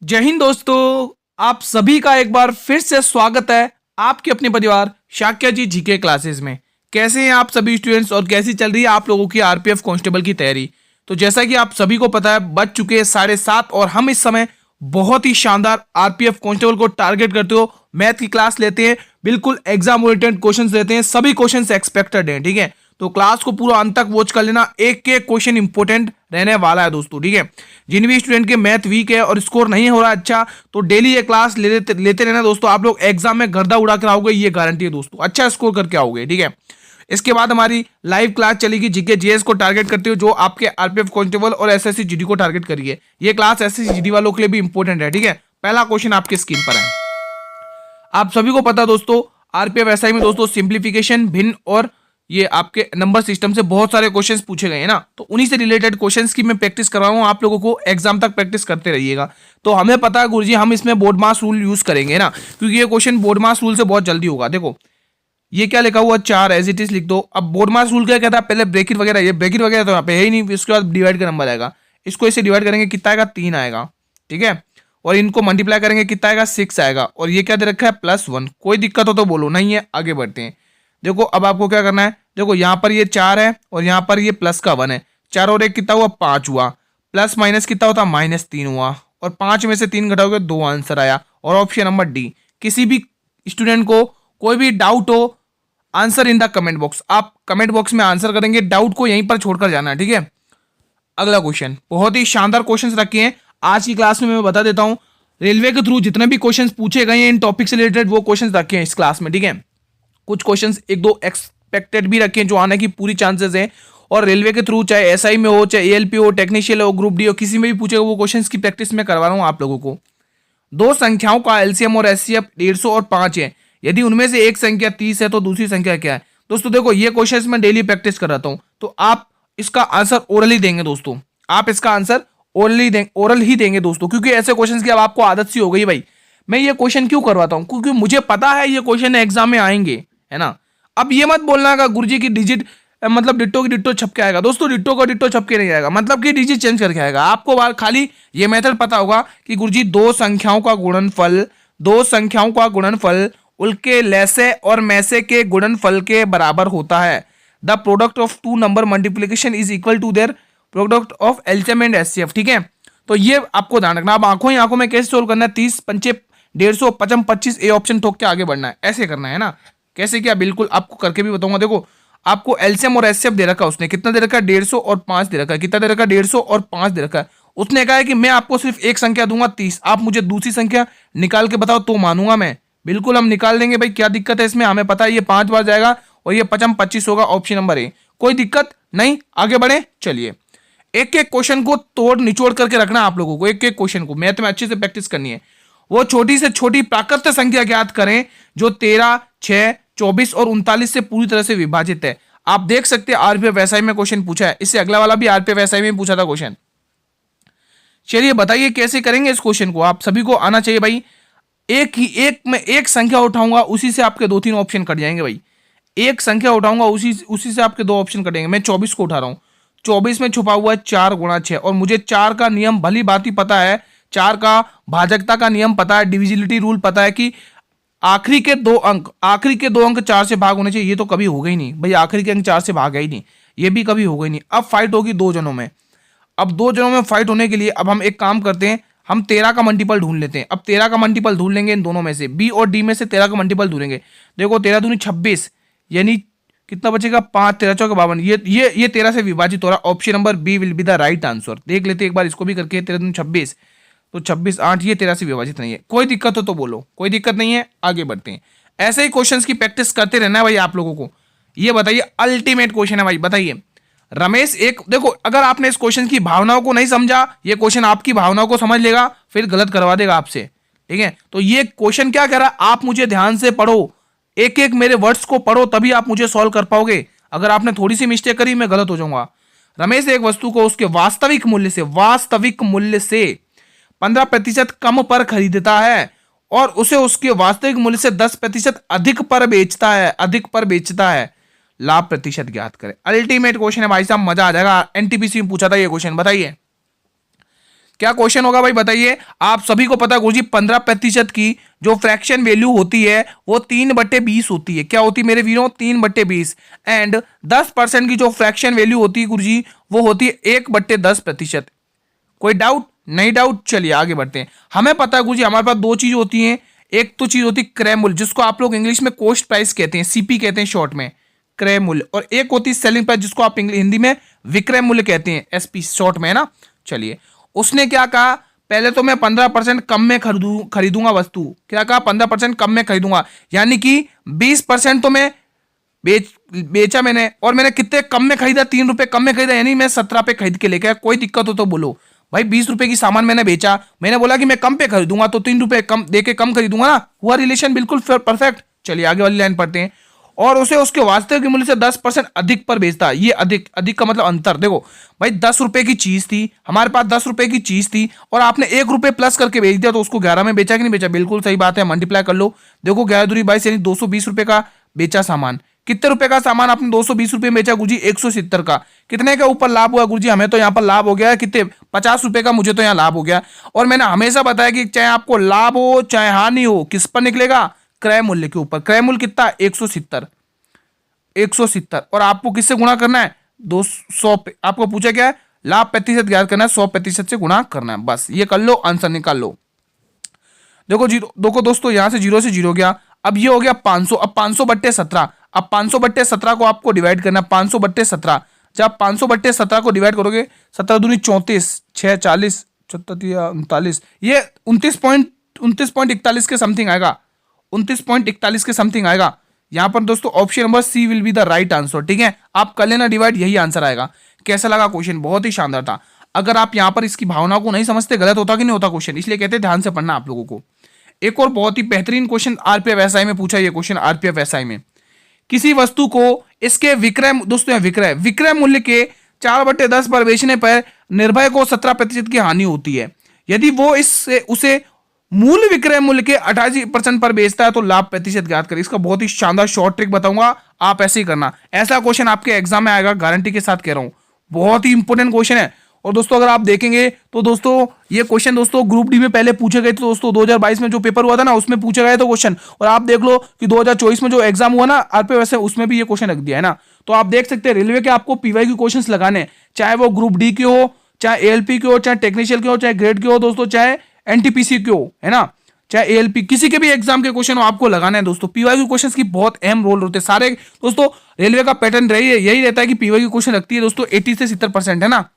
जय हिंद दोस्तों, आप सभी का एक बार फिर से स्वागत है आपके अपने परिवार शाक्या जी जीके क्लासेस में। कैसे हैं आप सभी स्टूडेंट्स और कैसी चल रही है आप लोगों की आरपीएफ कांस्टेबल की तैयारी। तो जैसा कि आप सभी को पता है, बज चुके हैं 7:30 और हम इस समय बहुत ही शानदार आरपीएफ कांस्टेबल को टारगेट करते हो मैथ की क्लास लेते हैं। बिल्कुल एग्जाम ओरिएंटेड क्वेश्चंस लेते हैं, सभी क्वेश्चंस एक्सपेक्टेड हैं। ठीक है, तो क्लास को पूरा अंत तक वॉच कर लेना, एक एक क्वेश्चन इंपॉर्टेंट रहने वाला है दोस्तों। ठीक है, जिन भी स्टूडेंट के मैथ वीक है और स्कोर नहीं हो रहा अच्छा, तो डेली ये क्लास लेते रहना दोस्तों। आप लोग एग्जाम में गर्दा उड़ा कर आओगे, ये गारंटी है दोस्तों, अच्छा स्कोर करके आओगे। ठीक है, इसके बाद हमारी लाइव क्लास चलेगी जीके जीएस को टारगेट करते हो, जो आपके आरपीएफ कांस्टेबल और एसएससी जीडी को टारगेट करिए। ये क्लास एसएससी जीडी वालों के लिए भी इंपॉर्टेंट है। ठीक है, पहला क्वेश्चन आपकी स्क्रीन पर है। आप सभी को पता दोस्तों, आरपीएफ एसआई में दोस्तों सिंप्लीफिकेशन, भिन्न और ये आपके नंबर सिस्टम से बहुत सारे क्वेश्चंस पूछे गए हैं ना, तो उन्हीं से रिलेटेड क्वेश्चंस की मैं प्रैक्टिस कर रहा हूँ। आप लोगों को एग्जाम तक प्रैक्टिस करते रहिएगा। तो हमें पता है गुरुजी, हम इसमें बोर्ड मास रूल यूज करेंगे ना, क्योंकि ये क्वेश्चन बोर्ड मास रूल से बहुत जल्दी होगा। देखो ये क्या लिखा हुआ, 4 एज इट इज लिख दो। अब बोर्ड मास रूल क्या कहता है, पहले ब्रैकेट वगैरह, ये ब्रैकेट वगैरह तो यहाँ पे है ही नहीं, इसके बाद डिवाइड का नंबर आएगा, इसको इसे डिवाइड करेंगे कितना आएगा, 3 आएगा। ठीक है, और इनको मल्टीप्लाई करेंगे कितना आएगा, 6 आएगा। और ये क्या दे रखा है, +1। कोई दिक्कत हो तो बोलो, नहीं है आगे बढ़ते हैं। देखो अब आपको क्या करना है, देखो यहाँ पर ये 4 है और यहाँ पर ये प्लस का 1 है। 4 और 1 कितना हुआ, 5 हुआ। प्लस माइनस कितना होता, -3 हुआ। और 5 में से 3 घटाओगे 2 आंसर आया। और ऑप्शन नंबर डी। किसी भी स्टूडेंट को कोई भी डाउट हो, answer in the comment box, आप कमेंट बॉक्स में आंसर करेंगे, डाउट को यहीं पर छोड़कर जाना है। ठीक है, अगला क्वेश्चन, बहुत ही शानदार क्वेश्चंस रखे हैं आज की क्लास में। मैं बता देता हूं, रेलवे के थ्रू जितने भी क्वेश्चंस पूछे गए हैं इन टॉपिक से रिलेटेड, वो क्वेश्चंस रखे हैं इस क्लास में। ठीक है, कुछ क्वेश्चंस 1-2 एक्सपेक्टेड भी रखे हैं जो आने की पूरी चांसेस हैं। और रेलवे के थ्रू चाहे एसआई में हो, चाहे एएलपी हो, टेक्नीशियल हो, ग्रुप डी हो, किसी में भी पूछेगा वो क्वेश्चंस की प्रैक्टिस में करवा रहा हूं आप लोगों को। दो संख्याओं का एलसीएम और एचसीएफ 150 और 5 है। यदि उनमें से एक संख्या 30 है तो दूसरी संख्या क्या है। दोस्तों देखो, ये क्वेश्चंस मैं डेली प्रैक्टिस कराता हूं, तो आप इसका आंसर ओरली देंगे दोस्तों। आप इसका आंसर ओरल ही देंगे दोस्तों, क्योंकि ऐसे क्वेश्चंस की अब आपको आदत सी हो गई भाई। मैं ये क्वेश्चन क्यों करवाता हूं, क्योंकि मुझे पता है ये क्वेश्चन एग्जाम में आएंगे, है ना। अब ये मत बोलना का गुरुजी की डिजिट मतलब डिट्टो की डिट्टो छप के आएगा। दोस्तों डिट्टो का डिट्टो छप के नहीं आएगा, मतलब कि डिजिट चेंज करके आएगा। आपको बार खाली ये मेथड पता होगा कि गुरुजी दो संख्याओं का गुणनफल उनके लैसे और मैसे के गुणनफल के बराबर होता है। The product of two number multiplication is equal to their product of LCM and HCF. ठीक है, तो ये आपको ध्यान रखना। अब आंखों ही आंखों में कैसे सोल्व करना है, 30 पंचे 150 55 25 ए ऑप्शन ठोक के आगे बढ़ना है, ऐसे करना है ना। कैसे क्या, बिल्कुल आपको करके भी बताऊंगा। देखो आपको एलसीएम और एचसीएफ दे रखा है उसने, कितना दे रखा है, 150 और 5 दे रखा है। कितना दे रखा है, 150 और 5 दे रखा है। उसने कहा है कि मैं आपको सिर्फ एक संख्या दूंगा 30, आप मुझे दूसरी संख्या निकाल के बताओ तो मानूंगा मैं। बिल्कुल हम निकाल देंगे भाई, क्या दिक्कत है इसमें, हमें पता है ये 5 बार जाएगा और ये 55 25 होगा, ऑप्शन नंबर ए। कोई दिक्कत नहीं, आगे बढ़े। चलिए, एक एक क्वेश्चन को तोड़ निचोड़ करके रखना आप लोगों को, एक एक क्वेश्चन को मैथ में अच्छे से प्रैक्टिस करनी है। वो छोटी से छोटी प्राकृत संख्या ज्ञात करें जो 13, 6, 24 और 39 से पूरी तरह से विभाजित है। आप देख सकते हैं आरपीएफ एसआई में क्वेश्चन पूछा है, इससे अगला वाला भी आरपीएफ एसआई में पूछा था क्वेश्चन। चलिए बताइए कैसे करेंगे इस क्वेश्चन को, आप सभी को आना चाहिए भाई। एक में एक संख्या उठाऊंगा, उसी से आपके 2-3 ऑप्शन कट जाएंगे भाई। एक संख्या उठाऊंगा, उसी से आपके 2 ऑप्शन कटेंगे। मैं 24 को उठा रहा हूं, 24 में छुपा हुआ है 4 गुणा 6, और मुझे 4 का नियम भली भांति पता है, 4 का भाजकता का नियम पता है, डिविजिबिलिटी रूल पता है कि आखिरी के दो अंक 4 से भाग होने चाहिए। ये तो कभी होगा ही नहीं भाई, आखिरी के अंक 4 से भाग ही नहीं, ये भी कभी होगा ही नहीं। अब फाइट होगी 2 जनों में। अब 2 जनों में फाइट होने के लिए अब हम एक काम करते हैं, हम 13 का मल्टीपल ढूंढ लेते हैं। अब 13 का मल्टीपल ढूंढ लेंगे इन दोनों में से, बी और डी में से 13 का मल्टीपल ढूंढेंगे। देखो 13 दूनी 26, यानी कितना बचेगा, 5 13 चौके 52। ये 13 से विभाजित हो रहा, option number B will be the right answer. देख लेते एक बार इसको भी करके, 13 दूनी 26, तो 26 8, ये 13 से विभाजित नहीं है। कोई दिक्कत हो तो बोलो, कोई दिक्कत नहीं है, आगे बढ़ते हैं। ऐसे ही क्वेश्चंस की प्रैक्टिस करते रहना है भाई आप लोगों को। ये बताइए, अल्टीमेट क्वेश्चन है भाई, बताइए रमेश एक, देखो अगर आपने इस क्वेश्चन की भावनाओं को नहीं समझा, ये क्वेश्चन आपकी भावनाओं को समझ लेगा, फिर गलत करवा देगा आपसे। ठीक है, तो ये क्वेश्चन क्या कह रहा है, आप मुझे ध्यान से पढ़ो, एक एक मेरे वर्ड्स को पढ़ो, तभी आप मुझे सॉल्व कर पाओगे। अगर आपने थोड़ी सी मिस्टेक करी, मैं गलत हो जाऊंगा। रमेश एक वस्तु को उसके वास्तविक मूल्य से 15% कम पर खरीदता है और उसे उसके वास्तविक मूल्य से 10% अधिक पर बेचता है। लाभ प्रतिशत ज्ञात करें। अल्टीमेट क्वेश्चन है भाई साहब, मजा आ जाएगा। एनटीपीसी में पूछा था ये क्वेश्चन, बताइए क्या क्वेश्चन होगा भाई बताइए। आप सभी को पता है गुरुजी 15% की जो फ्रैक्शन वैल्यू होती है वो 3/20 होती है। क्या होती है मेरे वीरों? 3/20। एंड 10% की जो फ्रैक्शन वैल्यू होती है गुरुजी वो होती है 1/10%। कोई डाउट? नहीं डाउट? चलिए आगे बढ़ते हैं। हमें पता है गुरुजी हमारे पास दो चीज होती हैं। एक तो चीज होती है क्रय मूल्य, जिसको आप लोग इंग्लिश में कॉस्ट प्राइस कहते हैं, सीपी कहते हैं शॉर्ट में, क्रय मूल्य। और एक होती है सेलिंग प्राइस, जिसको आप हिंदी में विक्रय मूल्य कहते हैं, एसपी शॉर्ट में, है ना। चलिए उसने क्या कहा, पहले तो मैं 15% कम में खरीदूंगा वस्तु। क्या कहा? 15% कम में खरीदूंगा, यानी कि 20% तो मैं बेचा मैंने, और मैंने कितने कम में खरीदा? 3 रुपए कम में खरीदा, यानी मैं 17 पे खरीद के लेके आया। कोई दिक्कत हो तो बोलो भाई। 20 रुपए की सामान मैंने बेचा, मैंने बोला कि मैं कम पे खरीदूंगा, तो 3 रुपए कम देके कम खरीदूंगा ना। हुआ रिलेशन बिल्कुल परफेक्ट। चलिए आगे वाली लाइन पढ़ते हैं। और उसे उसके वास्तविक मूल्य से 10% अधिक पर बेचता है। ये अधिक, अधिक का मतलब अंतर। देखो भाई 10 रुपए की चीज थी, हमारे पास 10 रुपए की चीज थी, और आपने 1 रुपए प्लस करके बेच दिया, तो उसको 11 में बेचा कि नहीं बेचा? बिल्कुल सही बात है, मल्टीप्लाई कर लो। देखो 11×22 यानी 220 रुपए का बेचा सामान। कितने रुपए का सामान आपने 220 रुपए में बेचा गुरुजी? 170 का। कितने का ऊपर लाभ हुआ गुरुजी? हमें तो यहाँ पर लाभ हो गया कितने? 50 रुपए का मुझे तो यहाँ लाभ हो गया। और मैंने हमेशा बताया कि चाहे आपको लाभ हो चाहे हानि हो, किस पर निकलेगा? क्रय मूल्य के ऊपर। क्रय मूल्य कितना? 170। 170 और आपको किससे गुणा करना है? 200 पे। आपको पूछा क्या है? लाभ प्रतिशत ज्ञात करना है, 100% से गुणा करना है। बस ये कर लो, आंसर निकाल लो। देखो जीरो, देखो दोस्तों यहां से जीरो गया। अब ये हो गया 500। अब 500/17। अब 500/17 को आपको डिवाइड करना है। 500/17, जब 500/17 को डिवाइड करोगे, 17×2 = 34, 6 40, 39, ये 29.41 के समथिंग आएगा। 29.41 के समथिंग आएगा। यहां पर दोस्तों option number C will be the right answer. ठीक है, आप कर लेना डिवाइड, यही आंसर आएगा। कैसा लगा क्वेश्चन? बहुत ही शानदार था। अगर आप यहां पर इसकी भावना को नहीं समझते, गलत होता कि नहीं होता क्वेश्चन, इसलिए कहते हैं ध्यान से पढ़ना आप लोगों को। एक और बहुत ही बेहतरीन क्वेश्चन आरपीएफ एसआई में पूछा, ये क्वेश्चन आरपीएफ एसआई में, किसी वस्तु को इसके विक्रय, दोस्तों विक्रय मूल्य के 4/10 पर बेचने पर निर्भय को 17% की हानि होती है। यदि वो इससे उसे मूल विक्रय मूल्य के 88% पर बेचता है तो लाभ प्रतिशत ज्ञात करें। इसका बहुत ही शानदार शॉर्ट ट्रिक बताऊंगा, आप ऐसे ही करना। ऐसा क्वेश्चन आपके एग्जाम में आएगा, गारंटी के साथ कह रहा हूं। बहुत ही इंपॉर्टेंट क्वेश्चन है। और दोस्तों अगर आप देखेंगे तो दोस्तों ये क्वेश्चन दोस्तों ग्रुप डी में पहले पूछे गए थे दोस्तों। 2022 में जो पेपर हुआ था ना, उसमें पूछे गए थे क्वेश्चन। और आप देख लो कि 2024 में जो एग्जाम हुआ ना आरपीएफ, उसमें भी ये क्वेश्चन रख दिया है ना। तो आप देख सकते हैं रेलवे के आपको पीवाईक्यू क्वेश्चंस लगाने, चाहे वो ग्रुप डी के हो, चाहे एएलपी के हो, चाहे टेक्निशियल के हो, चाहे ग्रेड के हो दोस्तों, चाहे एनटीपीसी के हो, है ना, चाहे एएलपी, किसी के भी एग्जाम के क्वेश्चन हो आपको लगाना है दोस्तों। पीवाईक्यू क्वेश्चंस की बहुत अहम रोल होते हैं सारे दोस्तों। रेलवे का पैटर्न यही रहता है कि पीवाईक्यू क्वेश्चन रखती है दोस्तों 80 से 70%, है ना।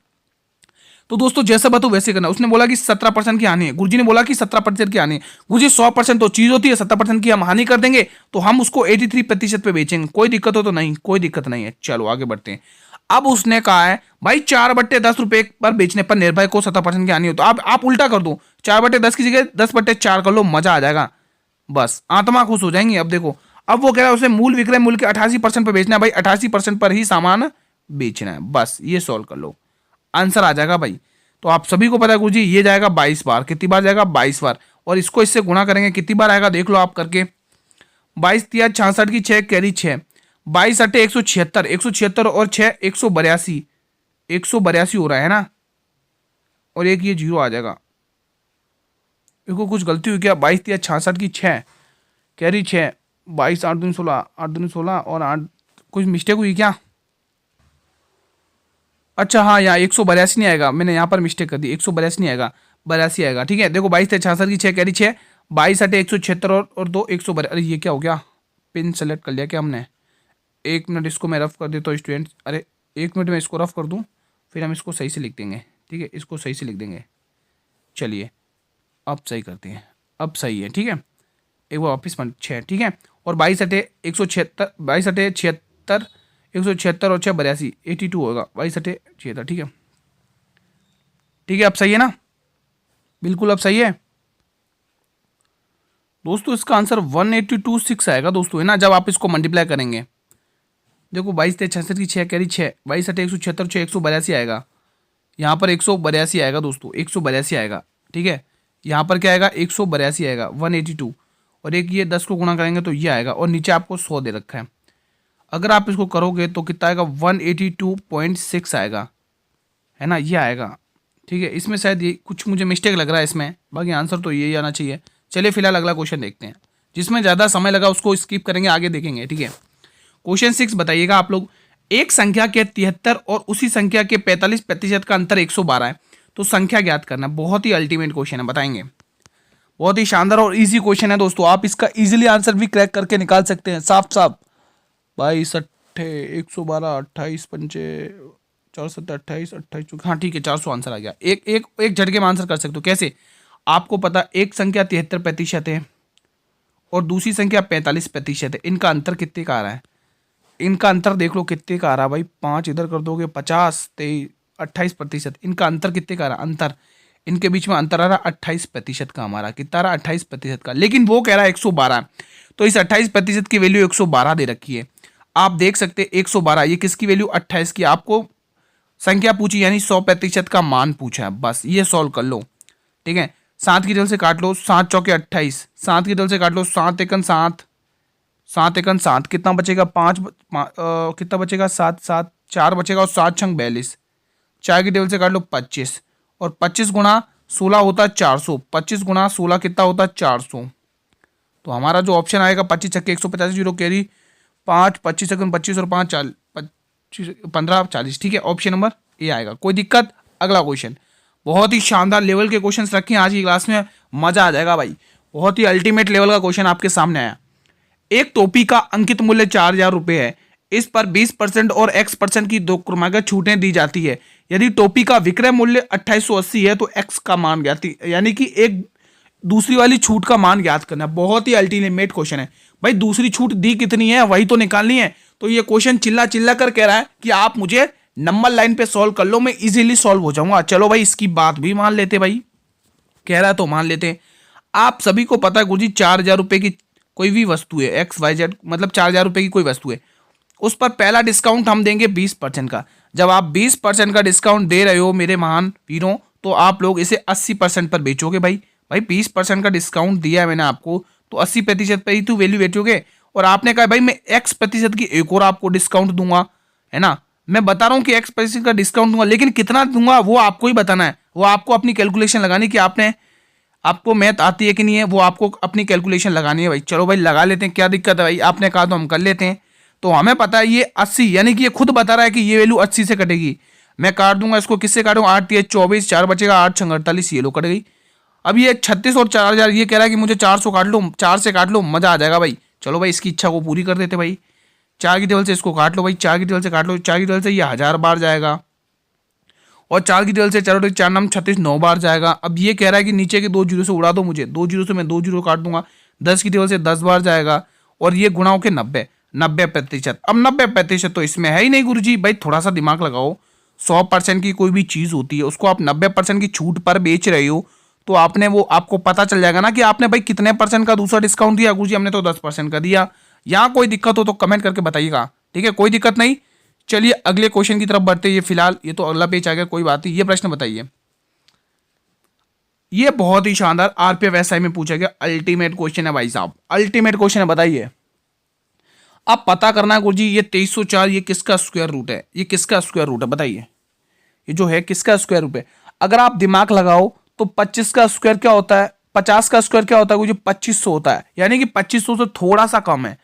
तो दोस्तों जैसा बात हो वैसे करना। उसने बोला कि 17% की हानि है, गुरुजी ने बोला कि 17% की हानि है। गुरुजी 100% तो चीज होती है, 17% की हम हानि कर देंगे तो हम उसको 83% पे बेचेंगे। कोई दिक्कत हो तो? नहीं, कोई दिक्कत नहीं है। चलो आगे बढ़ते हैं। अब उसने कहा है भाई 4/10 पर बेचने पर निर्भय को 17% की हानि हो, तो आप उल्टा कर दो, 4/10 की जगह 10/4 कर लो, मजा आ जाएगा, बस आत्मा खुश हो जाएंगी। अब देखो, अब वो कह रहा है उसे मूल विक्रय मूल्य के 88% पर बेचना है। भाई 88% पर ही सामान बेचना है, बस ये सॉल्व कर लो, आंसर आ जाएगा भाई। तो आप सभी को पता है गुरुजी ये जाएगा 22 बार। कितनी बार जाएगा? 22 बार। और इसको इससे गुणा करेंगे, कितनी बार आएगा देख लो आप करके। 22×3 = 66 की 6 कैरी 6, 22×8 = 176, 176 और 6 182, 182 हो रहा है ना। और एक ये जीरो आ जाएगा। देखो कुछ गलती हुई क्या? 22×3 = 66 की 6 कैरी 6, 22 8 दूनी 16, 8 दूनी 16 और 8, कुछ मिस्टेक हुई क्या? अच्छा हाँ, यहाँ 182 नहीं आएगा, मैंने यहाँ पर मिस्टेक कर दी, 182 नहीं आएगा, 82 आएगा। ठीक है, देखो 22×3 = 66 की 6 कैरी 6, 22×8 = 176 और 2 182। अरे ये क्या हो गया? पिन सेलेक्ट कर लिया क्या हमने? 1 मिनट इसको मैं रफ कर देता हूँ स्टूडेंट। अरे 1 मिनट में इसको रफ कर दूँ, फिर हम इसको सही से लिख देंगे। ठीक है, इसको सही से लिख देंगे। चलिए अब सही करते हैं, अब सही है। ठीक है, एक बार वापिस 6, ठीक है। और 22×8 = 176, 22×8 = 76, 176 और 6 82, 82 होगा। 22×8 = 76। ठीक है, ठीक है, अब सही है ना? बिल्कुल अब सही है दोस्तों। इसका आंसर 182.6 आएगा दोस्तों, है ना, जब आप इसको मल्टीप्लाई करेंगे। देखो 22×3 = 66 की 6 कैरी 6, 22×8 = 176, 6 182 आएगा। यहाँ पर 182 आएगा दोस्तों, 182 आएगा। ठीक है, यहाँ पर क्या आएगा? 182 आएगा, 182। और एक ये 10 को गुणा करेंगे तो ये आएगा, और नीचे आपको 100 दे रखा है। अगर आप इसको करोगे तो कितना आएगा? 182.6 आएगा, है ना, ये आएगा। ठीक है, इसमें शायद ये कुछ मुझे मिस्टेक लग रहा है इसमें, बाकी आंसर तो यही आना चाहिए। चलिए फिलहाल अगला क्वेश्चन देखते हैं, जिसमें ज़्यादा समय लगा उसको स्किप करेंगे, आगे देखेंगे। ठीक है, क्वेश्चन 6 बताइएगा आप लोग। एक संख्या के 73 और उसी संख्या के 45% का अंतर 112 है, तो संख्या ज्ञात करना। बहुत ही अल्टीमेट क्वेश्चन है, बताएंगे। बहुत ही शानदार और इजी क्वेश्चन है दोस्तों, आप इसका इजीली आंसर भी क्रैक करके निकाल सकते हैं साफ साफ। 22 अट्ठे 112 28 पंचे 4 28 28, हाँ ठीक है, 400 आंसर आ गया। एक एक एक झटके में आंसर कर सकते हो। कैसे? आपको पता एक संख्या 73% है और दूसरी संख्या 45% है, इनका अंतर कितने का आ रहा है? इनका अंतर देख लो कितने का आ रहा है भाई। 5 इधर कर दोगे 50 23 28%, इनका अंतर कितने का आ रहा है? अंतर इनके बीच में अंतर आ रहा 28% का, हमारा कितना आ रहा 28% का, लेकिन वो कह रहा है 112। तो इस 28% की वैल्यू 112 दे रखी है। आप देख सकते 112, ये किसकी वैल्यू? 28 की। आपको संख्या पूछी यानी 100% का मान पूछा है, बस ये सॉल्व कर लो। ठीक है, 7 की टेबल से काट लो, 7 चौके 28, 7 की टेबल से काट लो, 7 एकन 7, 7 एकन 7, कितना बचेगा? 5 कितना बचेगा? 7 7 4 बचेगा और 7 छंग 42, 4 की टेबल से काट लो 25, और 25 गुणा 16 होता है 400, 25 गुणा 16 कितना होता है? 400। तो हमारा जो ऑप्शन आएगा 25 छक्के 185 जीरो कैरी 5 25 सेकंड 25 और 5 40 25 15 40। ठीक है, ऑप्शन नंबर ए आएगा। कोई दिक्कत? अगला क्वेश्चन। बहुत ही शानदार लेवल के क्वेश्चंस रखे हैं आज की क्लास में, मजा आ जाएगा भाई। बहुत ही अल्टीमेट लेवल का क्वेश्चन आपके सामने आया। एक टोपी का अंकित मूल्य 4000 रुपये है, इस पर 20% और x% की 2 क्रमागत छूटें दी जाती है। यदि टोपी का विक्रय मूल्य 2880 है तो x का मान ज्ञात, यानी कि एक दूसरी वाली छूट का मान ज्ञात करना। बहुत ही अल्टीमेट क्वेश्चन है भाई। दूसरी छूट दी कितनी है वही तो निकालनी है। तो ये क्वेश्चन चिल्ला चिल्ला कर कह रहा है कि आप मुझे नंबर लाइन पे सॉल्व कर लो, मैं इजीली सॉल्व हो जाऊंगा। चलो भाई इसकी बात भी मान लेते भाई, कह रहा है तो मान लेते। आप सभी को पता है गुरुजी 4000 रुपये की कोई भी वस्तु है, XYZ मतलब 4000 रुपये की कोई वस्तु है, उस पर पहला डिस्काउंट हम देंगे 20% का। जब आप 20% का डिस्काउंट दे रहे हो मेरे महान वीरों, तो आप लोग इसे 80% पर बेचोगे भाई। भाई 20% का डिस्काउंट दिया है मैंने आपको, तो 80% पर ही तो वैल्यू बेचोगे। और आपने कहा भाई मैं X% की एक और आपको डिस्काउंट दूंगा, है ना। मैं बता रहा हूँ कि X% का डिस्काउंट दूंगा, लेकिन कितना दूंगा वो आपको ही बताना है। वो आपको अपनी कैलकुलेशन लगानी कि आपको मैथ आती है कि नहीं है, वो आपको अपनी कैलकुलेशन लगानी है भाई। चलो भाई लगा लेते हैं, क्या दिक्कत है भाई, आपने कहा तो हम कर लेते हैं। तो हमें पता है ये 80, यानी कि ये खुद बता रहा है कि ये वैल्यू 80 से कटेगी। मैं काट दूंगा इसको, किससे काटूंगा? 8 3 24, 4 बचेगा 8 6 48, ये लो कट गई। अब ये 36 और 4000, ये कह रहा है कि मुझे 400 काट लो, 4 से काट लो, मजा आ जाएगा भाई। चलो भाई इसकी इच्छा को पूरी कर देते भाई। 4 की टेबल से इसको काट लो भाई, 4 की टेबल से काट लो, 4 की टेबल से ये 1000 बार जाएगा, और 4 की टेबल से 4 4 नाम 36 9 बार जाएगा। अब ये कह रहा है कि नीचे के 2 जीरो से उड़ा दो मुझे, 2 जीरो से मैं 2 जीरो काट दूंगा। 10 की टेबल से 10 बार जाएगा, और ये गुणा होके 90%। अब 90% तो इसमें है ही नहीं गुरुजी। भाई थोड़ा सा दिमाग लगाओ, 100% की कोई भी चीज़ होती है उसको आप 90% की छूट पर बेच रहे हो, तो आपने वो आपको पता चल जाएगा ना कि आपने भाई कितने % का दूसरा डिस्काउंट दिया। गुरुजी हमने तो 10% का दिया। यहाँ कोई दिक्कत हो तो कमेंट करके बताइएगा, ठीक है, कोई दिक्कत नहीं। चलिए अगले क्वेश्चन की तरफ बढ़ते हैं। ये फिलहाल ये तो अगला पेज आ गया, कोई बात नहीं। ये प्रश्न बताइए, ये बहुत ही शानदार आरपीएफ एसआई में पूछा गया अल्टीमेट क्वेश्चन है भाई साहब, अल्टीमेट क्वेश्चन है। बताइए, अब पता करना है गुरुजी ये 2304 ये किसका स्क्वायर रूट है? ये किसका स्क्वायर रूट है बताइए? ये जो है किसका स्क्वायर रूट है? अगर आप दिमाग लगाओ तो 25 का स्क्वायर क्या होता है? 50 का स्क्वायर क्या होता है गुरुजी? 2500 होता है, यानी कि 2500 से थोड़ा सा कम है।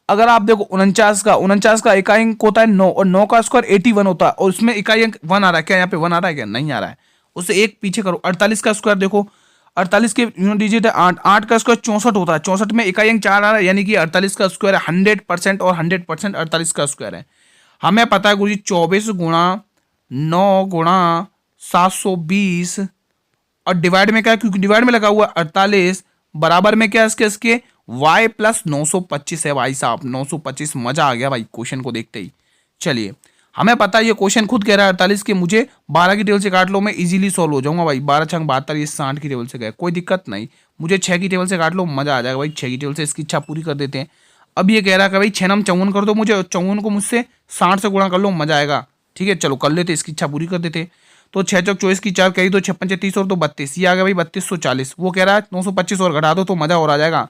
अगर आप देखो 49 का इकाई अंक होता है 9, और 9 का स्क्वायर 81 होता है, और उसमें इकाई अंक 1 आ रहा है। क्या यहाँ पे 1 आ रहा है? क्या नहीं आ रहा है? उससे एक पीछे करो। 48 का स्क्वायर देखो, 48 के यूनिट डिजिट है 8, 8 का स्क्वायर 64 होता है, 64 में इकाई अंक 4 आ रहा है, यानी कि 48 का स्क्वायर 100%, और 100% 48 का स्क्वायर है। हमें पता है गुरुजी 24 गुणा 9 गुणा 720, और डिवाइड में क्या है, क्योंकि डिवाइड में लगा हुआ 48, बराबर में क्या है इसके y प्लस 925 है भाई साहब, 925। मजा आ गया भाई क्वेश्चन को देखते ही। चलिए हमें पता है ये क्वेश्चन खुद कह रहा है 48 के मुझे 12 की टेबल से काट लो, मैं इजीली सॉल्व हो जाऊंगा भाई। 12 छंग 72, ये 60 की टेबल से गए, कोई दिक्कत नहीं। मुझे 6 की टेबल से काट लो, मजा आ जाएगा भाई। 6 की टेबल से इसकी इच्छा पूरी कर देते हैं। अब ये कह रहा है कि भाई 6 नम 54 कर दो मुझे, 54 को मुझसे 60 से गुणा कर लो, मजा आएगा। ठीक है चलो कर लेते, इसकी इच्छा पूरी कर देते। तो 6 चौक 24 की 4 कही तो 6 पंचे 30 और तो 32, ये आ गया भाई 3240। वो कह रहा है 925 और घटा दो तो मजा और आ जाएगा।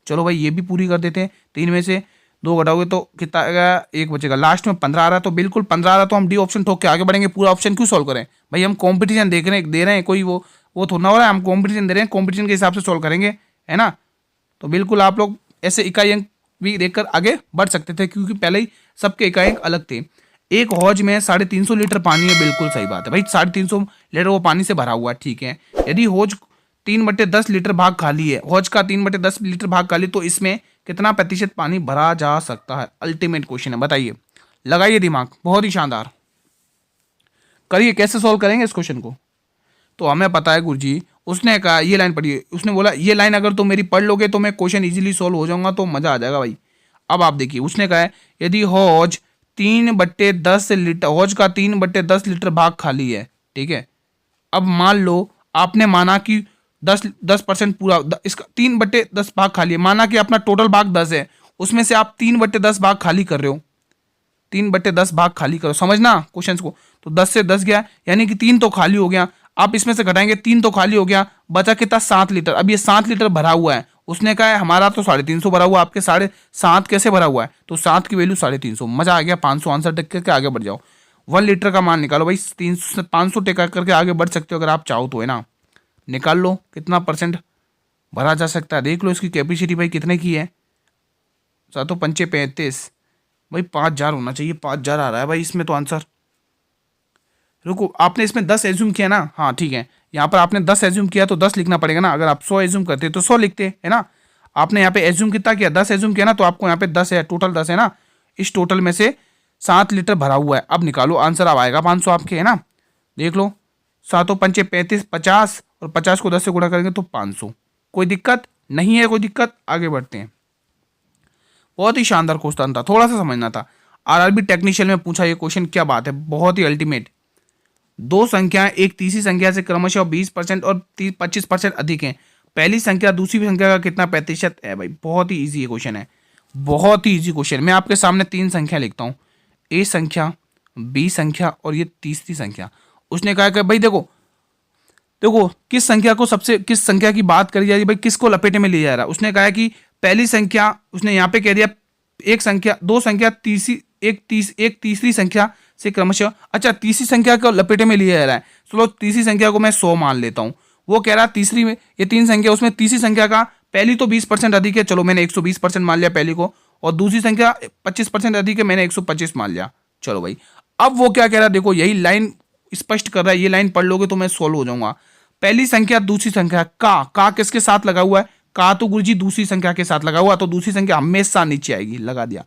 चलो भाई ये भी पूरी कर देते हैं। 3 में से 2 घटाओगे तो कितना आएगा, 1 बचेगा। लास्ट में 15 आ रहा है, तो बिल्कुल 15 आ रहा है तो हम डी ऑप्शन ठोक के आगे बढ़ेंगे। पूरा ऑप्शन क्यों सॉल्व करें भाई, हम कॉम्पिटिशन देख रहे हैं, दे रहे हैं, कोई वो थोड़ा हो रहा है, हम कॉम्पिटिशन दे रहे हैं, कॉम्पिटिशन के हिसाब से सॉल्व करेंगे, है ना। तो बिल्कुल आप लोग ऐसे इकाई अंक भी देखकर आगे बढ़ सकते थे, क्योंकि पहले ही सबके इकाई अंक अलग थे। एक हौज में 350 लीटर पानी है, बिल्कुल सही बात है भाई, 350 लीटर वो पानी से भरा हुआ है, ठीक है। यदि हौज 3/10 लीटर भाग खाली है, हौज का 3/10 लीटर भाग खाली, तो इसमें कितना प्रतिशत पानी भरा जा सकता है? अल्टीमेट क्वेश्चन है, बताइए, लगाइए दिमाग, बहुत ही शानदार करिए। कैसे सॉल्व करेंगे इस क्वेश्चन को? तो हमें पता है गुरुजी, उसने कहा ये लाइन पढ़िए, उसने बोला ये लाइन अगर तुम मेरी पढ़ लोगे तो मैं क्वेश्चन इजीली सॉल्व हो जाऊंगा, तो मजा आ जाएगा भाई। अब आप देखिए, उसने कहा है यदि हौज 3/10 लीटर, हौज का 3/10 लीटर भाग खाली है, ठीक है। अब मान लो आपने माना कि 10% पूरा इसका 3/10 भाग खाली है, माना कि अपना टोटल भाग 10 है, उसमें से आप 3/10 भाग खाली कर रहे हो, 3/10 भाग खाली करो, समझना क्वेश्चन को। तो 10 से 10 गया, यानी कि 3 तो खाली हो गया। आप इसमें से घटाएंगे, 3 तो खाली हो गया, बचा कितना, 7 लीटर। अब ये 7 लीटर भरा हुआ है, उसने कहा है हमारा तो 350 भरा हुआ, आपके 7.5 कैसे भरा हुआ है? तो 7 की वैल्यू 350, मजा आ गया। 500 आंसर टिक करके आगे बढ़ जाओ। 1 लीटर का मान निकालो भाई, 300 500 टिका करके आगे बढ़ सकते हो अगर आप चाहो तो, है ना। निकाल लो कितना परसेंट भरा जा सकता है, देख लो इसकी कैपेसिटी भाई कितने की है। 7×5 = 35 भाई, 5000 होना चाहिए, 5000 आ रहा है भाई इसमें तो आंसर। रुको, आपने इसमें 10 एज्यूम किया ना, हाँ ठीक है, यहाँ पर आपने 10 एज्यूम किया तो 10 लिखना पड़ेगा ना। अगर आप 100 एज्यूम करते तो 100 लिखते, है ना। आपने यहाँ पे एज्यूम कितना किया, 10 एज्यूम किया ना, तो आपको यहाँ पे 10 है, टोटल 10 है ना। इस टोटल में से 7 लीटर भरा हुआ है। अब निकालो आंसर, अब आएगा 500 आपके, है ना। देख लो, 7×5 = 35, 50, और 50 को 10 से गुणा करेंगे तो 500। कोई दिक्कत नहीं है, कोई दिक्कत, आगे बढ़ते हैं। बहुत ही शानदार क्वेश्चन था, थोड़ा सा समझना था। आरआरबी टेक्नीशियन में पूछा ये क्वेश्चन, क्या बात है, बहुत ही अल्टीमेट। दो संख्याएं एक तीसरी संख्या से क्रमशः 20% और 25% अधिक हैं। पहली संख्या दूसरी संख्या का कितना प्रतिशत है? भाई बहुत ही इजी क्वेश्चन है, बहुत ही इजी क्वेश्चन। मैं आपके सामने 3 संख्या लिखता हूँ, ए संख्या, बी संख्या और ये तीसरी संख्या। उसने कहा कि भाई देखो देखो किस संख्या को सबसे, किस संख्या की बात करी जा रही है भाई, किसको लपेटे में लिया जा रहा है। उसने कहा है कि पहली संख्या, उसने यहाँ पे कह दिया एक संख्या, दो संख्या, एक तीसरी संख्या से क्रमशः, अच्छा तीसरी संख्या को लपेटे में लिया जा रहा है। चलो तीसरी संख्या को मैं 100 मान लेता हूँ। वो कह रहा है तीसरी में, ये 3 संख्या, उसमें तीसरी संख्या का पहली तो 20% अधिक है, चलो मैंने 120% मान लिया पहली को, और दूसरी संख्या 25% अधिक है, मैंने 125 मान लिया। चलो भाई, अब वो क्या कह रहा है, देखो यही लाइन स्पष्ट कर रहा है, ये लाइन पढ़ लोगे तो मैं सोल्व हो जाऊंगा। पहली संख्या दूसरी संख्या का किसके साथ लगा हुआ है? का तो गुरुजी दूसरी संख्या के साथ लगा हुआ, तो दूसरी संख्या हमेशा नीचे आएगी, लगा दिया।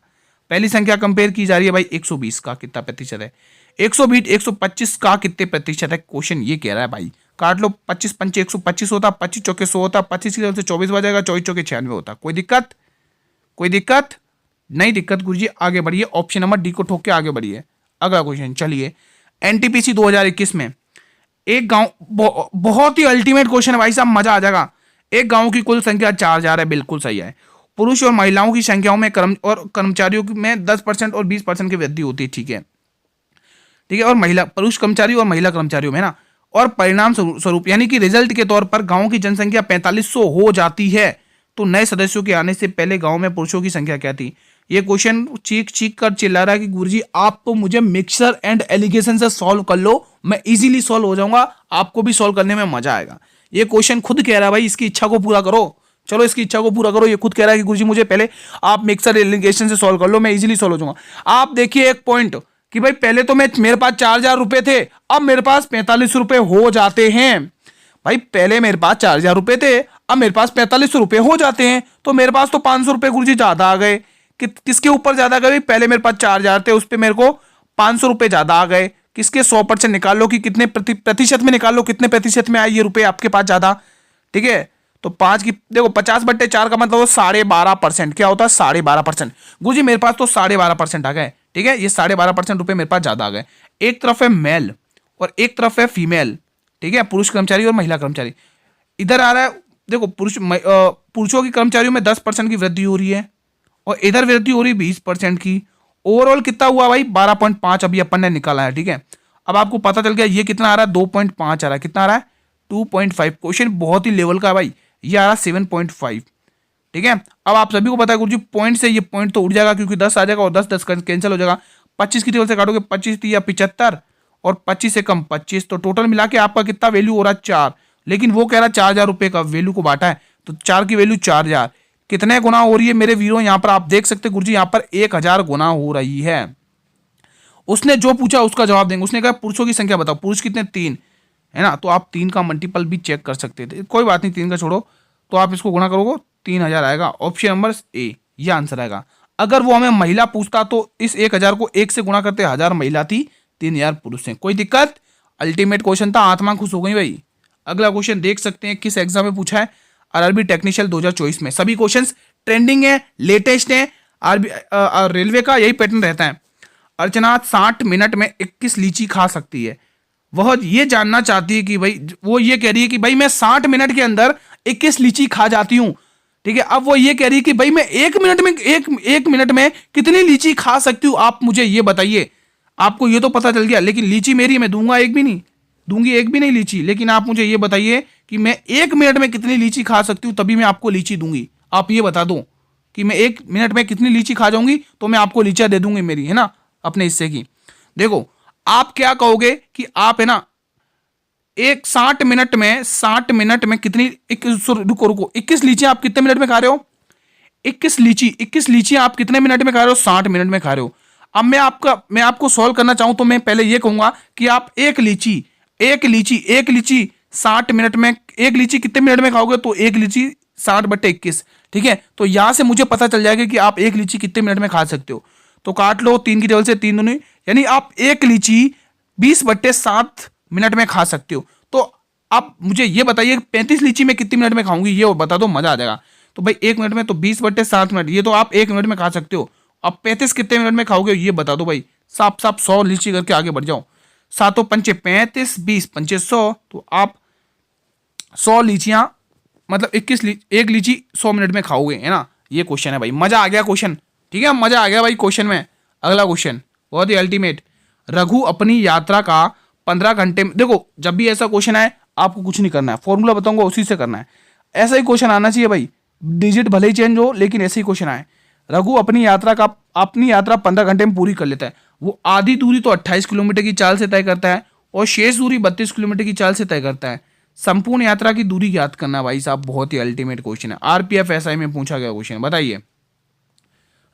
पहली संख्या कंपेयर की जा रही है भाई 120 का कितना प्रतिशत है, 120 125 का कितने प्रतिशत है, क्वेश्चन ये कह रहा है भाई। काट लो, 25×5 125 होता, 25×4 100 होता, 25 की तरफ से 24 बजाएगा, 24×4 96 होता। कोई दिक्कत, कोई दिक्कत नहीं, दिक्कत गुरुजी, आगे बढ़िए, ऑप्शन नंबर डी को ठोक के आगे बढ़िए। अगला क्वेश्चन चलिए, एनटीपीसी 2021 में एक गांव, बहुत ही अल्टीमेट क्वेश्चन है भाई साहब, मजा आ जाएगा। एक गांव की कुल संख्या 4000 है, बिल्कुल सही है। पुरुष और महिलाओं की संख्याओं में कर्मचारियों में 10% और 20% की वृद्धि होती है, ठीक है, ठीक है। और महिला, पुरुष कर्मचारी और महिला कर्मचारियों में ना, और परिणाम स्वरूप यानी कि रिजल्ट के तौर पर गांव की जनसंख्या 4500 हो जाती है, तो नए सदस्यों के आने से पहले गांव में पुरुषों की संख्या क्या थी? ये क्वेश्चन चीख चीख कर चिल्ला रहा है कि गुरुजी आप तो मुझे मिक्सर एंड एलिगेशन से सॉल्व कर लो, मैं इजीली सॉल्व हो जाऊंगा, आपको भी सॉल्व करने में मजा आएगा। ये क्वेश्चन खुद कह रहा है भाई, इसकी इच्छा को पूरा करो, चलो इसकी इच्छा को पूरा करो। ये खुद कह रहा है कि गुरुजी मुझे पहले आप मिक्सर एलिगेशन से सॉल्व कर लो, मैं इजीली सॉल्व हो जाऊंगा। आप देखिए एक पॉइंट कि भाई पहले तो मेरे पास 4000 रुपए थे, अब मेरे पास 45 रुपए हो जाते हैं। भाई पहले मेरे पास 4000 रुपए थे, अब मेरे पास 4500 रुपए हो जाते हैं, तो मेरे पास तो 500 रुपए गुरुजी ज्यादा आ गए। किसके ऊपर ज्यादा आ गए? पहले मेरे पास 4000 थे, उस पर मेरे को 500 रुपए ज्यादा आ गए। किसके? 100% निकाल लो कि कितने प्रतिशत में निकाल लो, कितने प्रतिशत में आए ये रुपए आपके पास ज्यादा, ठीक है। तो 5 की देखो 50/4 का मतलब 12.5%, क्या होता है 12.5%। गुरुजी मेरे पास तो 12.5% आ गए, ठीक है, ये 12.5% रुपए मेरे पास ज्यादा आ गए। एक तरफ है मेल और एक तरफ है फीमेल, ठीक है, पुरुष कर्मचारी और महिला कर्मचारी। इधर आ रहा है देखो पुरुषों की कर्मचारियों में 10% की वृद्धि हो रही है, और इधर वृद्धि हो रही 20% की। ओवरऑल कितना हुआ भाई? 12.5 अभी अपन ने निकाला है, ठीक है। अब आपको पता चल गया ये कितना आ रहा है, 2.5 आ रहा है, कितना आ रहा है 2.5। क्वेश्चन बहुत ही लेवल का है भाई, ये आ रहा है 7.5। ठीक है। अब आप सभी को पता है गुरुजी पॉइंट से ये पॉइंट तो उड़ जाएगा क्योंकि 10 आ जाएगा और 10 10 कैंसिल हो जाएगा। 25 की टेबल से काटोगे 25 या 75 और 25 से कम 25, तो टोटल मिला के आपका कितना वैल्यू हो रहा है 4। लेकिन वो कह रहा है 4,000 रुपये का वैल्यू को बांटा है, तो 4 की वैल्यू 4,000 कितने गुना हो रही है मेरे वीरों, यहाँ पर आप देख सकते गुरुजी यहाँ पर 1,000 गुना हो रही है। उसने जो पूछा उसका जवाब देंगे। उसने कहा पुरुषों की संख्या बताओ, पुरुष कितने 3 है ना, तो आप 3 का मल्टीपल भी चेक कर सकते थे, कोई बात नहीं 3 का छोड़ो, तो आप इसको गुणा करोगे 3,000 आएगा। ऑप्शन नंबर ए ये आंसर आएगा। अगर वो हमें महिला पूछता तो इस 1,000 को 1 से गुणा करते, 1000 महिला थी 3,000 पुरुष हैं, कोई दिक्कत। अल्टीमेट क्वेश्चन था, आत्मा खुश हो गई भाई। अगला क्वेश्चन देख सकते हैं किस एग्जाम में पूछा है, आरआरबी टेक्निशियल 2024 में। सभी क्वेश्चन ट्रेंडिंग है, लेटेस्ट है, आरबी रेलवे का यही पैटर्न रहता है। अर्चना 60 मिनट में 21 लीची खा सकती है। वह ये जानना चाहती है कि भाई, वो ये कह रही है कि भाई मैं 60 मिनट के अंदर 21 लीची खा जाती हूं, ठीक है। अब वो ये कह रही है कि भाई मैं एक मिनट में कितनी लीची खा सकती हूँ, आप मुझे ये बताइए। आपको ये तो पता चल गया, लेकिन लीची मेरी, मैं दूंगा एक भी नहीं, दूंगी एक भी नहीं लीची, लेकिन आप मुझे ये बताइए कि मैं 1 मिनट में कितनी लीची खा सकती हूँ, तभी मैं आपको लीची दूंगी। आप ये बता दो कि मैं 1 मिनट में कितनी लीची खा जाऊंगी, तो मैं आपको लीचा दे दूंगी मेरी, है ना, अपने हिस्से की। देखो आप क्या कहोगे कि आप है ना 60 मिनट में कितनी, रुको 21 लीची आप कितने मिनट में खा रहे हो, 21 लीची आप कितने मिनट में खा रहे हो, 60 मिनट में खा रहे हो। अब मैं आपको सॉल्व करना चाहूं तो मैं पहले ये कहूंगा कि आप एक लीची 60 मिनट में, एक लीची कितने मिनट में खाओगे, तो एक लीची 60/21, ठीक है। तो यहां से मुझे पता चल जाएगा कि आप एक लीची कितने मिनट में खा सकते हो। तो काट लो 3 की टेबल से 3 दूनी, यानी आप एक लीची 20/7 मिनट में खा सकते हो। तो आप मुझे ये बताइए 35 लीची में कितनी मिनट में खाऊंगी, ये बता दो, मजा आ जाएगा। तो भाई 1 मिनट में तो 20/7 मिनट, ये तो आप 1 मिनट में खा सकते हो। अब 35 कितने मिनट में खाओगे, ये बता दो भाई। साफ 100 लीची करके आगे बढ़ जाओ। 7 पंचे 35, 20 पंचे 100, तो आप 100 लीचियां मतलब 1 लीची 100 मिनट में खाओगे, है ना। ये क्वेश्चन है भाई, मजा आ गया क्वेश्चन, ठीक है, मजा आ गया भाई क्वेश्चन में। अगला क्वेश्चन बहुत ही अल्टीमेट। रघु अपनी यात्रा का 15 घंटे में, देखो जब भी ऐसा क्वेश्चन आए आपको कुछ नहीं करना है, फॉर्मूला बताऊंगा उसी से करना है। ऐसा ही क्वेश्चन आना चाहिए भाई, डिजिट भले ही चेंज हो लेकिन ऐसे ही क्वेश्चन आए। रघु अपनी यात्रा 15 घंटे में पूरी कर लेता है। वो आधी दूरी तो 28 किलोमीटर की चाल से तय करता है और शेष दूरी 32 किलोमीटर की चाल से तय करता है। संपूर्ण यात्रा की दूरी ज्ञात करना भाई साहब, बहुत ही अल्टीमेट क्वेश्चन है। आरपीएफ एसआई में पूछा गया क्वेश्चन, बताइए।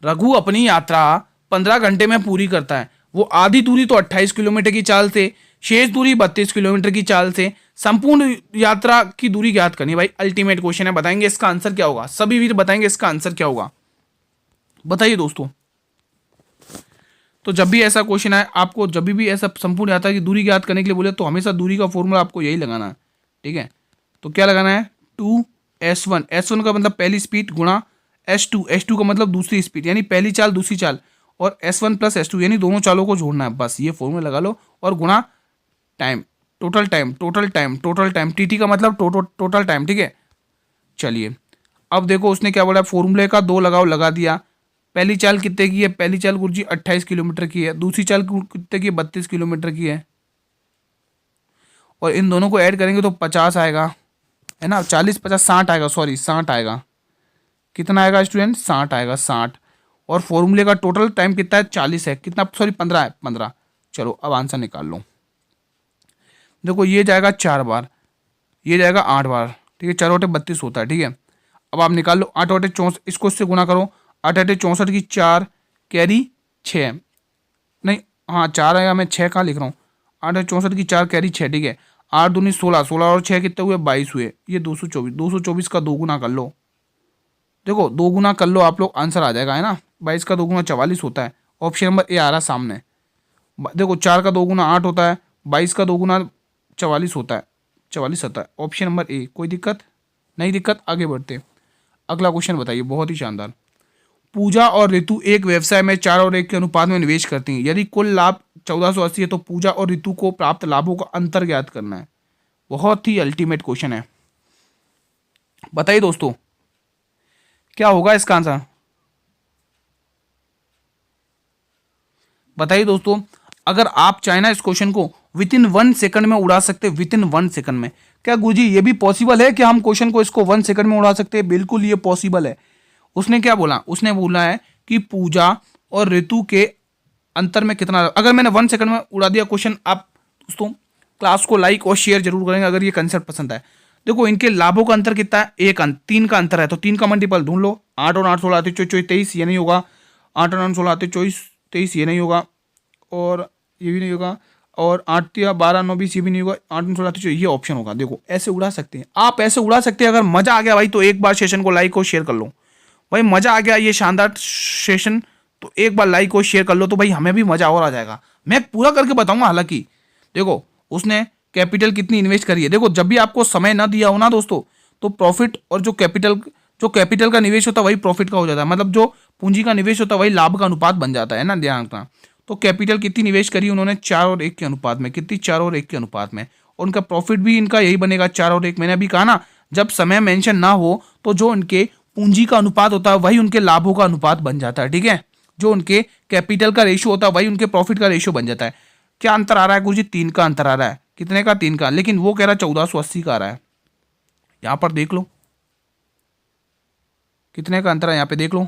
रघु अपनी यात्रा 15 घंटे में पूरी करता है। वो आधी दूरी तो 28 किलोमीटर की चाल से, शेष दूरी 32 किलोमीटर की चाल से, संपूर्ण यात्रा की दूरी ज्ञात करनी। भाई अल्टीमेट क्वेश्चन है, बताएंगे इसका आंसर क्या होगा, सभी वीर बताएंगे इसका आंसर क्या होगा, बताइए दोस्तों। तो जब भी ऐसा क्वेश्चन आए, आपको जब भी ऐसा संपूर्ण यात्रा की दूरी ज्ञात करने के लिए बोले, तो हमेशा दूरी का फॉर्मूला आपको यही लगाना है, ठीक है। तो क्या लगाना है, 2s1, s1 का मतलब पहली स्पीड गुणा s2 का मतलब दूसरी स्पीड, यानी पहली चाल दूसरी चाल, और s1 + s2 यानी दोनों चालों को जोड़ना है, बस ये फॉर्मूला लगा लो। और गुणा टाइम, टोटल टाइम, टीटी का मतलब टोटल टाइम, ठीक है। चलिए अब देखो उसने क्या बोला, फॉर्मूले का 2 लगाओ, लगा दिया। पहली चाल कितने की है, पहली चाल गुरुजी 28 किलोमीटर की है, दूसरी चाल कितने की, 32 किलोमीटर की है, और इन दोनों को ऐड करेंगे तो 50 आएगा, है ना, 40 50 60 आएगा, सॉरी 60 आएगा। कितना आएगा स्टूडेंट, 60 आएगा, 60। और फॉर्मूले का टोटल टाइम कितना है, 40 है, कितना, सॉरी 15 है, 15। चलो अब आंसर निकाल लो। देखो ये जाएगा 4 बार, ये जाएगा 8 बार, ठीक है, 4 बटे 32 होता है, ठीक है। अब आप निकाल लो 8 बटे 64, इसको इससे गुना करो, 8 बटे 64 की 4 कैरी 6, नहीं हाँ 4 आएगा, मैं 6 कहाँ लिख रहा हूँ, 8 बटे 64 की 4 कैरी 6, ठीक है। 8 दूनी 16, 16 और 6 कितने हुए, 22 हुए, ये 224 का 2 गुना कर लो। देखो 2 गुना कर लो आप लोग, आंसर आ जाएगा, है ना। 22 का 2 गुना 44 होता है, ऑप्शन नंबर ए आ रहा सामने। देखो 4 का 2 गुना 8 होता है, 22 का 2 गुना 44 होता है, 44 आता है, ऑप्शन नंबर ए। कोई दिक्कत नहीं, दिक्कत, आगे बढ़ते। अगला क्वेश्चन बताइए, बहुत ही शानदार। पूजा और ऋतु एक व्यवसाय में 4 और 1 के अनुपात में निवेश करती हैं। यदि कुल लाभ 1480 है तो पूजा और ऋतु को प्राप्त लाभों का अंतर ज्ञात करना है। बहुत ही अल्टीमेट क्वेश्चन है, बताइए दोस्तों क्या होगा इसका आंसर, बताइए दोस्तों। अगर आप चाहे ना इस क्वेश्चन को विथिन 1 सेकंड में उड़ा सकते, विथिन 1 सेकंड में। क्या गुरुजी ये भी पॉसिबल है कि हम क्वेश्चन को इसको 1 सेकंड में उड़ा सकते हैं? बिल्कुल ये पॉसिबल है। उसने क्या बोला, उसने बोला है कि पूजा और ऋतु के अंतर में कितना। अगर मैंने 1 सेकंड में उड़ा दिया क्वेश्चन, आप दोस्तों क्लास को लाइक और शेयर जरूर करेंगे अगर ये कंसेप्ट पसंद आए। देखो इनके लाभों का अंतर कितना है, 3 का अंतर है, तो 3 का मल्टीपल ढूंढ लो। 8 और 8 16 आते 23, ये नहीं होगा। 8 और 8 16 आते 23, ये नहीं होगा, और ये भी नहीं होगा, और 8 या 12 9 20, ये भी नहीं होगा। 8 9 16 आते, ये ऑप्शन होगा। देखो ऐसे उड़ा सकते हैं आप, ऐसे उड़ा सकते हैं। अगर मजा आ गया भाई तो एक बार सेशन को लाइक और शेयर कर लो। भाई मजा आ गया ये शानदार सेशन, तो एक बार लाइक और शेयर कर लो, तो भाई हमें भी मजा और आ जाएगा। मैं पूरा करके बताऊंगा। हालांकि देखो उसने कैपिटल कितनी इन्वेस्ट करी है। देखो जब भी आपको समय ना दिया हो ना दोस्तों, तो प्रॉफिट और जो कैपिटल का निवेश होता है वही प्रॉफिट का हो जाता है। मतलब जो पूंजी का निवेश होता है वही लाभ का अनुपात बन जाता है ना, ध्यान रखना। तो कैपिटल कितनी निवेश करी उन्होंने, 4 और 1 के अनुपात में। कितनी, 4 और 1 के अनुपात में। और उनका प्रॉफिट भी इनका यही बनेगा, 4 और 1। मैंने अभी कहा ना, जब समय मेंशन ना हो तो जो उनके पूंजी का अनुपात होता है वही उनके लाभों का अनुपात बन जाता है। ठीक है, जो उनके कैपिटल का रेशियो होता है वही उनके प्रॉफिट का रेशियो बन जाता है। क्या अंतर आ रहा है गुरुजी, 3 का अंतर आ रहा है। कितने का, 3 का। लेकिन वो कह रहा है 1480 का आ रहा है। यहां पर देख लो कितने का अंतर है, यहां पे देख लो।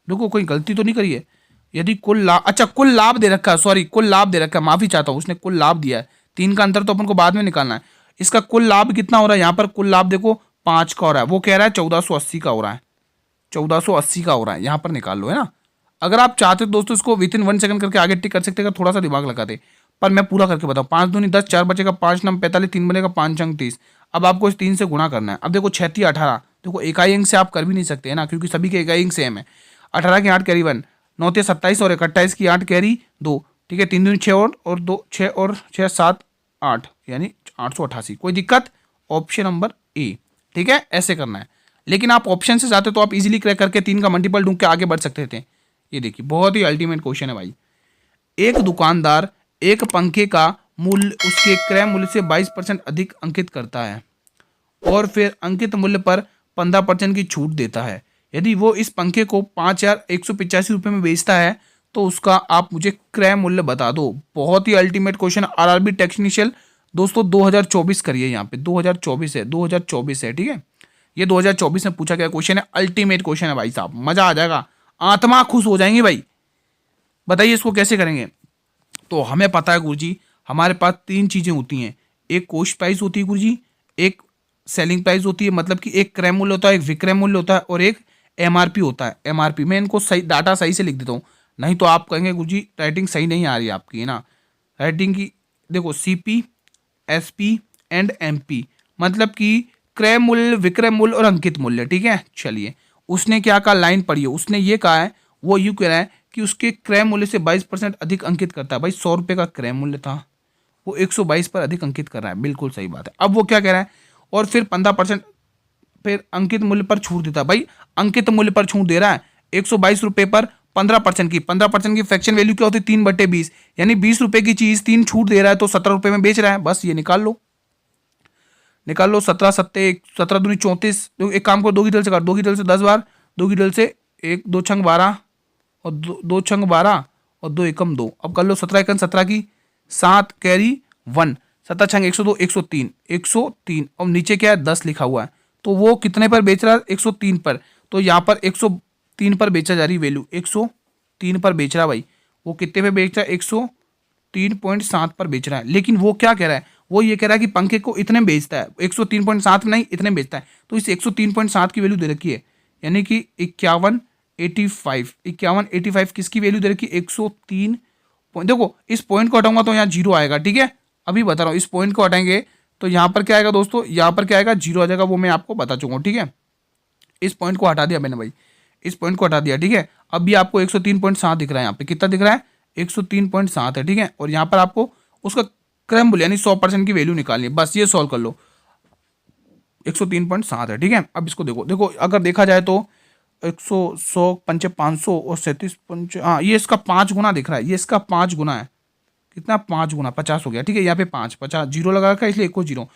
देखो कोई गलती तो नहीं करी है। यदि कुल लाभ, अच्छा कुल लाभ दे रखा है, सॉरी कुल लाभ दे रखा है, माफी चाहता हूं, उसने कुल लाभ दिया है। 3 का अंतर तो अपन को बाद में निकालना है। इसका कुल लाभ कितना हो रहा है, यहां पर कुल लाभ देखो 5 का हो रहा है, वो कह रहा है 1480 का हो रहा है। 1480 का हो रहा है, यहां पर निकाल लो, है ना। अगर आप चाहते तो दोस्तों इसको विद इन 1 सेकंड करके आगे टिक कर सकते हैं, अगर थोड़ा सा दिमाग लगाते। पर मैं पूरा करके बताऊं। 5 दूनी 10, 4 बचेगा, 5 9 45, 3 बनेगा, 5 अंक 30। अब आपको इस 3 से गुणा करना है। अब देखो 36 18, देखो इकाई अंक से आप कर भी नहीं सकते है ना, क्योंकि सभी के इकाई अंक सेम है। 18 की 8 कैरी 1, 9 ते 27 और 28 की 8 कैरी 2। ठीक है, 3 दूनी 6 और 2 6 और 6 7 8, यानी 888। कोई दिक्कत, ऑप्शन नंबर ए। ठीक है, ऐसे करना है। लेकिन आप ऑप्शन से जाते तो आप इजीली क्रैक करके 3 का मल्टीपल ढूंढ के आगे बढ़ सकते थे। ये देखिए बहुत ही अल्टीमेट क्वेश्चन है भाई। एक दुकानदार एक पंखे का मूल्य उसके क्रय मूल्य से 22% अधिक अंकित करता है और फिर अंकित मूल्य पर 15% की छूट देता है। यदि वो इस पंखे को 5185 रुपये में बेचता है तो उसका आप मुझे क्रय मूल्य बता दो। बहुत ही अल्टीमेट क्वेश्चन, आरआरबी टेक्निशियल दोस्तों 2024 करिए, यहाँ पे 2024 है, 2024 है। ठीक है, ये 2024 में पूछा गया क्वेश्चन है, अल्टीमेट क्वेश्चन है भाई साहब, मजा आ जाएगा, आत्मा खुश हो जाएंगे भाई। बताइए इसको कैसे करेंगे। तो हमें पता है गुरुजी, हमारे पास 3 चीजें होती हैं। एक कॉस्ट प्राइस होती है गुरुजी, एक सेलिंग प्राइस होती है, मतलब कि एक क्रय मूल्य होता है, एक विक्रय मूल्य होता है, और एक एमआरपी होता है। एमआरपी मैं इनको सही डाटा सही से लिख देता हूँ, नहीं तो आप कहेंगे गुरुजी राइटिंग सही नहीं आ रही आपकी, है ना। राइटिंग की देखो, सीपी एसपी एंड एमपी, मतलब कि क्रय मूल्य, विक्रय मूल्य और अंकित मूल्य। ठीक है, चलिए उसने क्या कहा, लाइन पढ़िए। उसने ये कहा है, वो यूँ कह रहा है कि उसके क्रय मूल्य से 22% अधिक अंकित करता है। भाई 100 रुपये का क्रय मूल्य था, वो 122 पर अधिक अंकित कर रहा है, बिल्कुल सही बात है। अब वो क्या कह रहा है, और फिर 15% फिर अंकित मूल्य पर छूट देता है। भाई अंकित मूल्य पर छूट दे रहा है 122 रुपये पर 15% की। 15% की फ्रैक्शन वैल्यू क्या होती है, 3/20, यानी 20 रुपये की चीज 3 छूट दे रहा है तो 17 रुपये में बेच रहा है। बस ये निकाल लो, निकाल लो। 17 सत्ते 17 दूनी 34। एक काम करो, 2 की डल से काट, 2 की डल से 10 बार, 2 की डल से 1 2 छंग 12 और 2 छंग 12 और 2 एकम 2। अब कर लो 17 एकम 17 की 7 कैरी 1, 17 छंग 102, 103, 103। और नीचे क्या है, 10 लिखा हुआ है। तो वो कितने पर बेच रहा है, 103 पर। तो यहाँ पर 103 पर बेचा जा रही वैल्यू, 103 पर बेच रहा भाई। वो कितने पे बेच रहा है, 103.7 पर बेच रहा है। लेकिन वो क्या कह रहा है, वो ये कह रहा है कि पंखे को इतने में बेचता है, 103.7 में नहीं, इतने में बेचता है। तो इस 103.7 की वैल्यू दे रखी है, यानी कि 5185 किसकी वैल्यू दे रखी है, 103 पॉइंट। देखो इस पॉइंट को हटाऊंगा तो यहाँ 0 आएगा। ठीक है, अभी बता रहा हूँ, इस पॉइंट को हटाएंगे तो यहाँ पर क्या आएगा दोस्तों, यहाँ पर क्या आएगा, 0 आ जाएगा, वो मैं आपको बता चुका हूँ। ठीक है, इस पॉइंट को हटा दिया मैंने भाई, इस पॉइंट को हटा दिया। ठीक है, अब भी आपको 103.7 दिख रहा है, यहाँ पे कितना दिख रहा है, 103.7 है। ठीक है, और यहाँ पर आपको उसका क्रय मूल्य यानी 100% की वैल्यू निकालनी है। बस ये सॉल्व कर लो, 103.7 है। ठीक है, अब इसको देखो, देखो अगर देखा जाए तो 100 100 पंचे 500 और 37 पंचे, हाँ ये इसका 5 गुना दिख रहा है, ये इसका 5 गुना है। कितना, 5 गुना 50 हो गया। ठीक है, यहाँ पे 50 जीरो लगा रखा है, इसलिए 1 जीरो।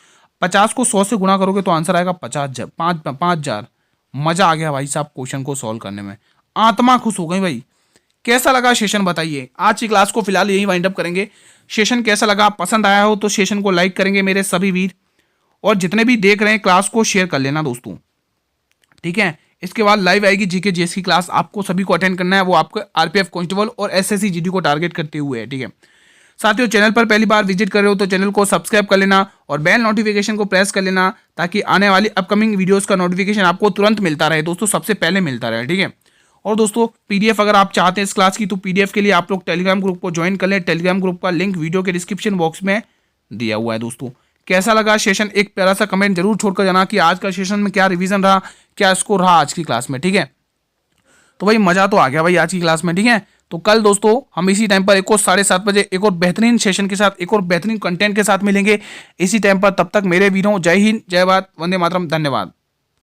50 को 100 से गुना करोगे तो आंसर आएगा 5,000। मजा आ गया भाई साहब क्वेश्चन को सॉल्व करने में, आत्मा खुश हो गई भाई। कैसा लगा सेशन बताइए। आज की क्लास को फिलहाल यही वाइंड अप करेंगे। सेशन कैसा लगा, पसंद आया हो तो सेशन को लाइक करेंगे मेरे सभी वीर, और जितने भी देख रहे हैं क्लास को शेयर कर लेना दोस्तों। ठीक है, इसके बाद लाइव आएगी जीके जीएस की क्लास, आपको सभी को अटेंड करना है। वो आपको आरपीएफ कांस्टेबल और एसएससी जीडी को टारगेट करते हुए है, ठीक है। साथियों, चैनल पर पहली बार विजिट कर रहे हो तो चैनल को सब्सक्राइब कर लेना और बेल नोटिफिकेशन को प्रेस कर लेना, ताकि आने वाली अपकमिंग वीडियोस का नोटिफिकेशन आपको तुरंत मिलता रहे दोस्तों, सबसे पहले मिलता रहे, ठीक है। और दोस्तों, पीडीएफ अगर आप चाहते हैं इस क्लास की तो पीडीएफ के लिए आप लोग टेलीग्राम ग्रुप को ज्वाइन कर लें। टेलीग्राम ग्रुप का लिंक वीडियो के डिस्क्रिप्शन बॉक्स में दिया हुआ है। दोस्तों, कैसा लगा सेशन, एक प्यारा सा कमेंट जरूर छोड़कर जाना कि आज का सेशन में क्या रिवीजन रहा, क्या स्कोर रहा आज की क्लास में, ठीक है। तो भाई मजा तो आ गया भाई आज की क्लास में, ठीक है। तो कल दोस्तों हम इसी टाइम पर एक और 7:30 बजे एक और बेहतरीन सेशन के साथ, एक और बेहतरीन कंटेंट के साथ मिलेंगे इसी टाइम पर। तब तक मेरे वीरों, जय हिंद, जय भारत, वंदे मातरम, धन्यवाद।